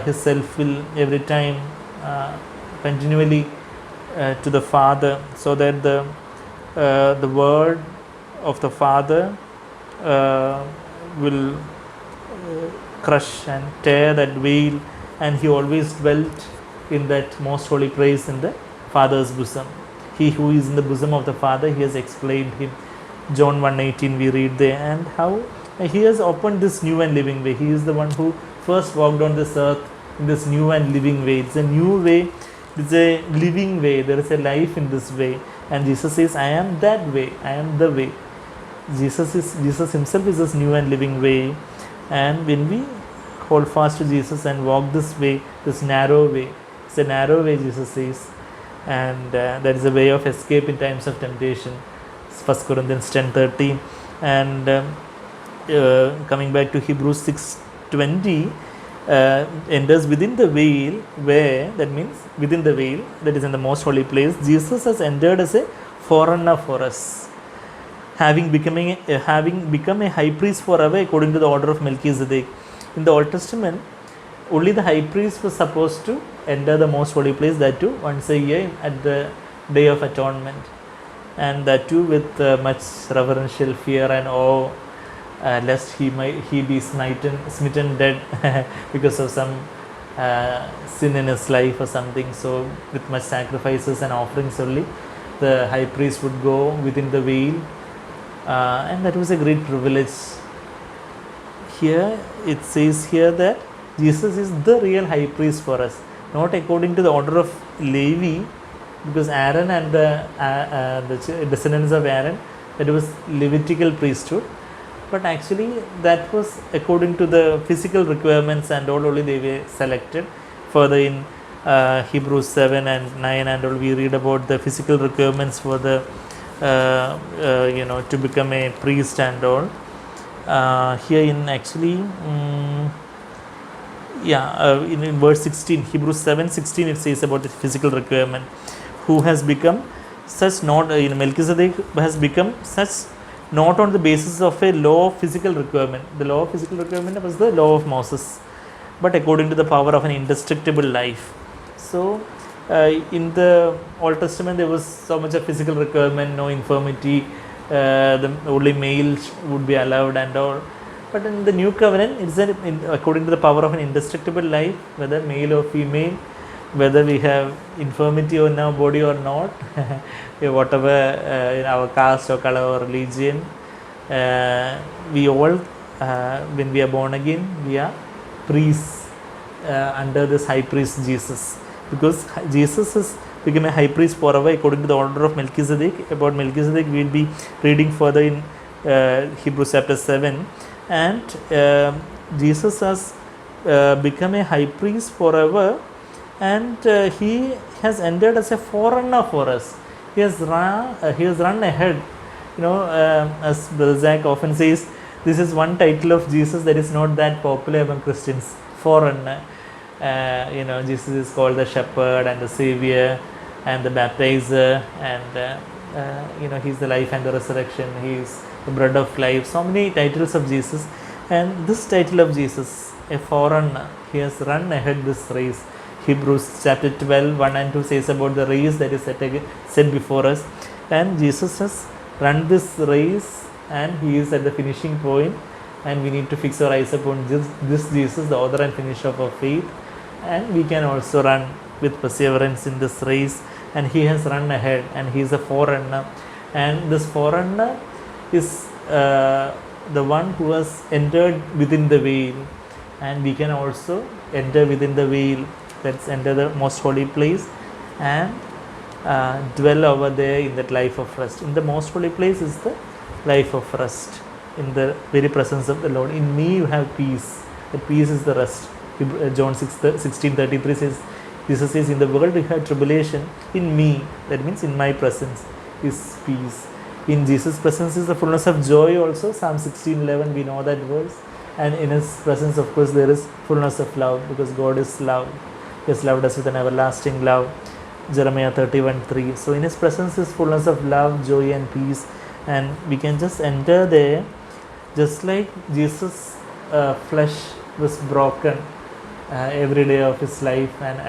His self-will every time, continually to the Father, so that the word of the Father will crush and tear that veil, and he always dwelt in that most holy place in the Father's bosom. He who is in the bosom of the Father, he has explained him. John 1:18 we read there, and how he has opened this new and living way. He is the one who first walked on this earth in this new and living way. It's a new way, it's a living way, there is a life in this way, and Jesus says, I am that way, I am the way. Jesus himself is this new and living way, and when we hold fast to Jesus and walk this way, this narrow way, it's a narrow way, Jesus says, and that is a way of escape in times of temptation. 1 Corinthians 10:30, and coming back to Hebrews 6:20, enters within the veil, where that means within the veil, that is in the most holy place, Jesus has entered as a foreigner for us, having become a high priest forever according to the order of Melchizedek. In the Old Testament, only the high priest was supposed to enter the most holy place, that too once a year at the Day of Atonement, and that too with much reverential fear and awe, lest he be smitten dead because of some sin in his life or something. So with much sacrifices and offerings only, the high priest would go within the veil, and that was a great privilege. Here it says here that Jesus is the real high priest for us, not according to the order of Levi, because Aaron and the descendants of Aaron, that was Levitical priesthood, but actually that was according to the physical requirements and all, only they were selected. Further in Hebrews 7 and 9 and all, we read about the physical requirements for the to become a priest and all. Here in actually in verse 16, Hebrews 7:16, it says about the physical requirement, who has become such, not Melchizedek has become such not on the basis of a law of physical requirement. The law of physical requirement was the law of Moses, but according to the power of an indestructible life. So in the Old Testament there was so much of physical requirement, no infirmity, only males would be allowed and all. But in the new covenant, it's according to the power of an indestructible life, whether male or female, whether we have infirmity in our body or not, whatever in our caste or color or religion, we all, when we are born again, we are priests under this high priest Jesus, because Jesus has become a high priest forever according to the order of Melchizedek. About Melchizedek we will be reading further in Hebrews chapter 7, and Jesus has become a high priest forever, and he has entered as a foreigner for us. He has run ahead. As Brother Zach often says, this is one title of Jesus that is not that popular among Christians, foreigner. Jesus is called the shepherd and the savior and the baptizer, and he's the life and the resurrection, he is the bread of life. So many titles of Jesus, and this title of Jesus, a foreigner, he has run ahead this race. Hebrews chapter 12, 1 and 2 says about the race that is set before us, and Jesus has run this race and he is at the finishing point, and we need to fix our eyes upon this Jesus, the author and finisher of our faith, and we can also run with perseverance in this race. And he has run ahead, and he is a foreigner, and this foreigner is the one who has entered within the veil, and we can also enter within the veil. Let's enter the most holy place and dwell over there in that life of rest. In the most holy place is the life of rest, in the very presence of the Lord. In me you have peace. The peace is the rest. John 16:33 says, Jesus says, in the world you have tribulation, in me, that means in my presence, is peace. In Jesus' presence is the fullness of joy also. Psalm 16:11, we know that verse. And in his presence, of course, there is fullness of love, because God is love. He has loved us with an everlasting love. Jeremiah 31:3. So in his presence is fullness of love, joy and peace, and we can just enter there, just like Jesus' flesh was broken every day of his life, and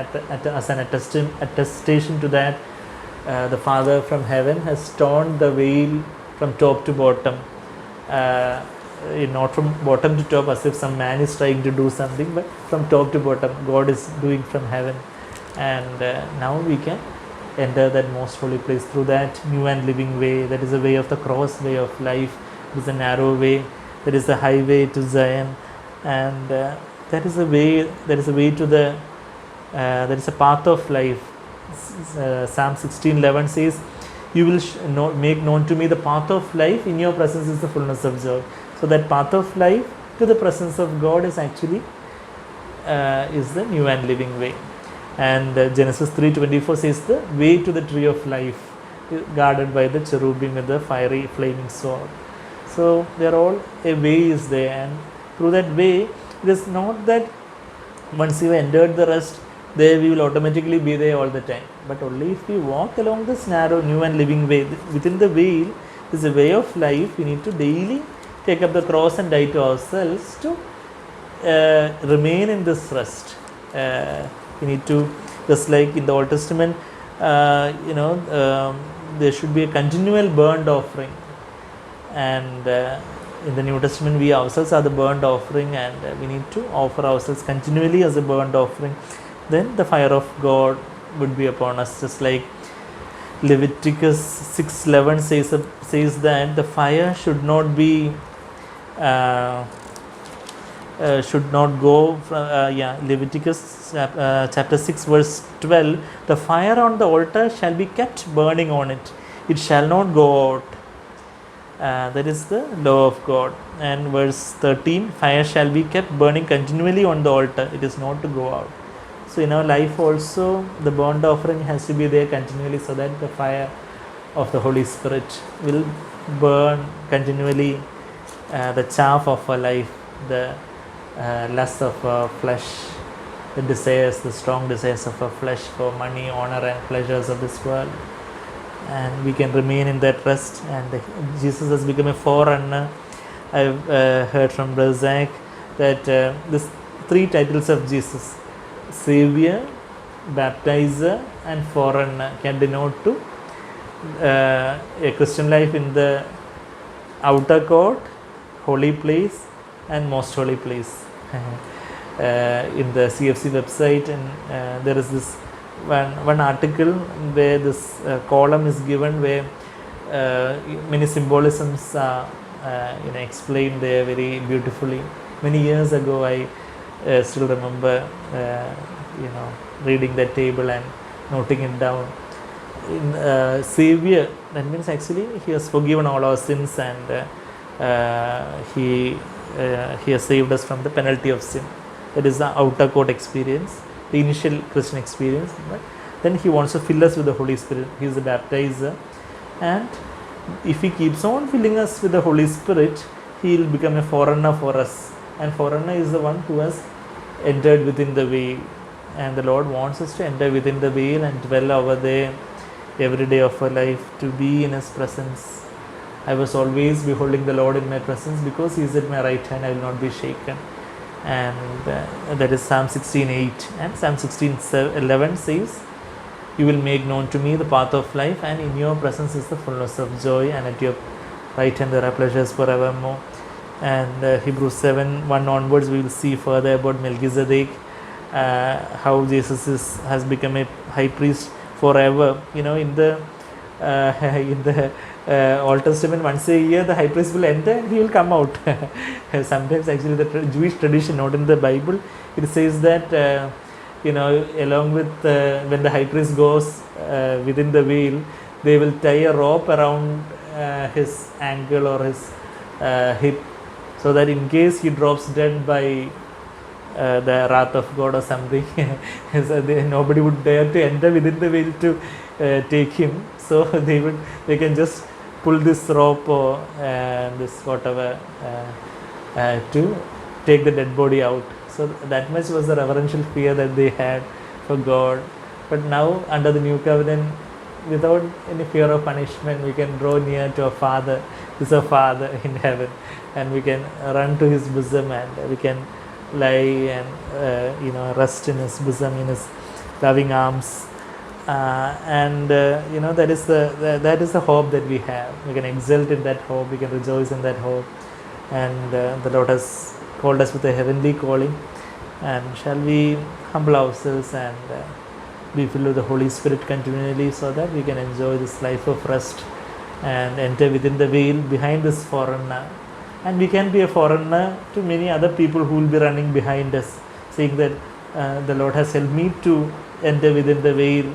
as an attestation to that, the Father from heaven has torn the veil from top to bottom, not from bottom to top as if some man is trying to do something, but from top to bottom God is doing from heaven. And now we can enter that most holy place through that new and living way. That is the way of the cross, way of life. It is a narrow way. There is a highway to Zion, and that is a way. There is a way to the. There is a path of life. Psalm 16:11 says, "You will make known to me the path of life. In your presence is the fullness of joy." So that path of life to the presence of God is actually is the new and living way. And Genesis 3:24 says the way to the tree of life, guarded by the cherubim with the fiery flaming sword. So there all a way is there, and through that way, it is not that once you entered the rest, there we will automatically be there all the time. But only if we walk along this narrow, new and living way, within the veil is a way of life. We need to daily take up the cross and die to ourselves to remain in this rest. We need to, just like in the Old Testament, there should be a continual burnt offering, and in the New Testament we ourselves are the burnt offering, and we need to offer ourselves continually as a burnt offering. Then the fire of God would be upon us, just like Leviticus 6:11 says that the fire should not be should not go from Leviticus chapter 6 verse 12, the fire on the altar shall be kept burning on it, it shall not go out. That is the law of God. And verse 13, fire shall be kept burning continually on the altar, it is not to go out. So in our life also, the burnt offering has to be there continually, so that the fire of the Holy Spirit will burn continually the chaff of our life, the lust of our flesh, the desires, the strong desires of our flesh for money, honor and pleasures of this world. And we can remain in that rest, and Jesus has become a forerunner. I've heard from Brother Zach that these three titles of Jesus, Savior, Baptizer and Forerunner, can denote to a Christian life in the outer court, holy place and most holy place. In the CFC website, and there is this one article where this column is given, where many symbolisms are explained there very beautifully. Many years ago, I still remember reading that table and noting it down. In Savior, that means actually He has forgiven all our sins, and He has saved us from the penalty of sin. That is the outer court experience, the initial Christian experience. But then He wants to fill us with the Holy Spirit. He is the baptizer, and if He keeps on filling us with the Holy Spirit, He will become a forerunner for us. And forerunner is the one who has entered within the veil, and the Lord wants us to enter within the veil and dwell over there every day of our life, to be in His presence. I was always beholding the Lord in my presence, because He is at my right hand, I will not be shaken. And that is Psalm 16:8. And Psalm 16:11 says, you will make known to me the path of life, and in your presence is the fullness of joy, and at your right hand there are pleasures forevermore. And Hebrews 7:1 onwards, we will see further about Melchizedek, how Jesus has become a high priest forever. In the Old Testament, once a year the high priest will enter and he will come out. Sometimes actually the Jewish tradition, not in the Bible, it says that along with when the high priest goes within the veil, they will tie a rope around his ankle or his hip, so that in case he drops dead by the wrath of God or something, so nobody would dare to enter within the veil to take him. So they can just pull this rope or this whatever to take the dead body out. So that much was the reverential fear that they had for God. But now under the new covenant, without any fear of punishment, we can draw near to our Father. He is our Father in heaven, and we can run to His bosom, and we can lie and rest in His bosom, in His loving arms. That is the hope that we have. We can exult in that hope, we can rejoice in that hope. and the Lord has called us with a heavenly calling. And shall we humble ourselves and be filled with the Holy Spirit continually, so that we can enjoy this life of rest and enter within the veil behind this foreigner. And we can be a foreigner to many other people who will be running behind us, saying that the Lord has helped me to enter within the veil,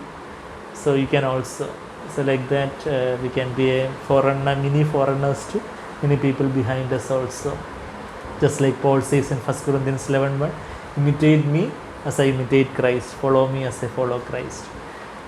so you can also. So like that we can be a foreigner, mini foreigners to many people behind us also. Just like Paul says in 1 Corinthians 11:1, imitate me as I imitate Christ, follow me as I follow Christ.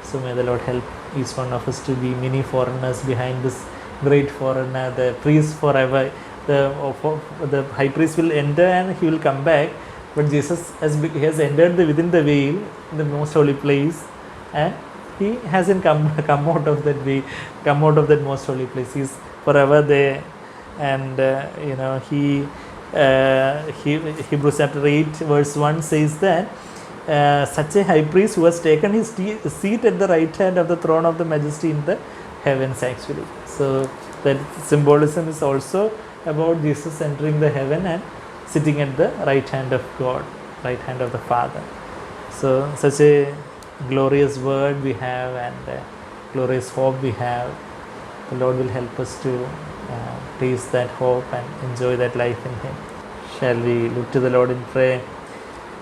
So may the Lord help each one of us to be many foreigners behind this great foreigner, the priest forever. The high priest will enter and he will come back, but Jesus has entered within the veil in the most holy place, and he hasn't come out of that way, come out of that most holy place. He's forever there. And Hebrews chapter 8 verse 1 says that such a high priest who has taken his seat at the right hand of the throne of the majesty in the heavens, actually. So that symbolism is also about Jesus entering the heaven and sitting at the right hand of God, right hand of the Father. So such a glorious word we have, and glorious hope we have. The Lord will help us to taste that hope and enjoy that life in Him. Shall we look to the Lord in prayer?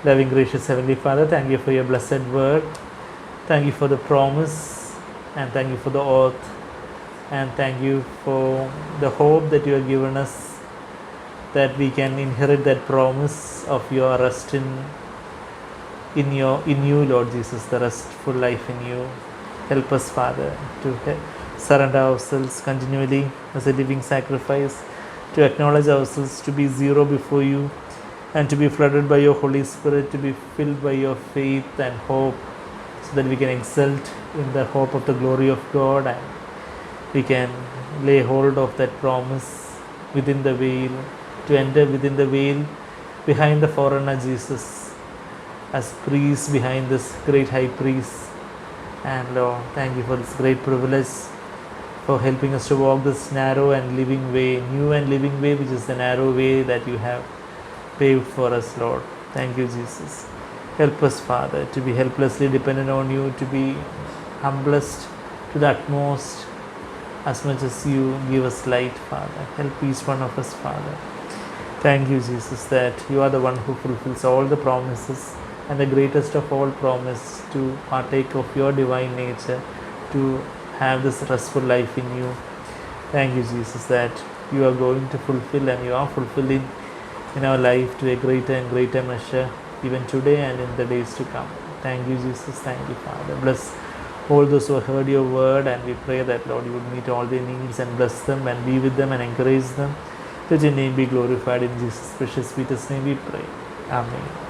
Loving, gracious Heavenly Father, thank you for your blessed word. Thank you for the promise, and thank you for the oath, and thank you for the hope that you have given us, that we can inherit that promise of your rest in you, Lord Jesus, the restful life in you. Help us, Father, to surrender ourselves continually as a living sacrifice, to acknowledge ourselves to be zero before you, and to be flooded by your Holy Spirit, to be filled by your faith and hope, so that we can exult in the hope of the glory of God, and we can lay hold of that promise within the veil, to enter within the veil behind the foreigner Jesus, as priests behind this great high priest. And Lord, thank you for this great privilege, for helping us to walk this narrow and living way, new and living way, which is the narrow way that you have paved for us, Lord. Thank you, Jesus. Help us, Father, to be helplessly dependent on you, to be humblest to the utmost, as much as you give us light, Father. Help each one of us, Father. Thank you, Jesus, that you are the one who fulfills all the promises, and the greatest of all promise, to partake of your divine nature, to have this restful life in you. Thank you, Jesus, that you are going to fulfill, and you are fulfilling in our life to a greater and greater measure, even today and in the days to come. Thank you, Jesus. Thank you, Father. Bless all those who heard your word, and we pray that, Lord, you would meet all their needs and bless them and be with them and encourage them. Let your name be glorified. In Jesus' precious sweetest name we pray. Amen.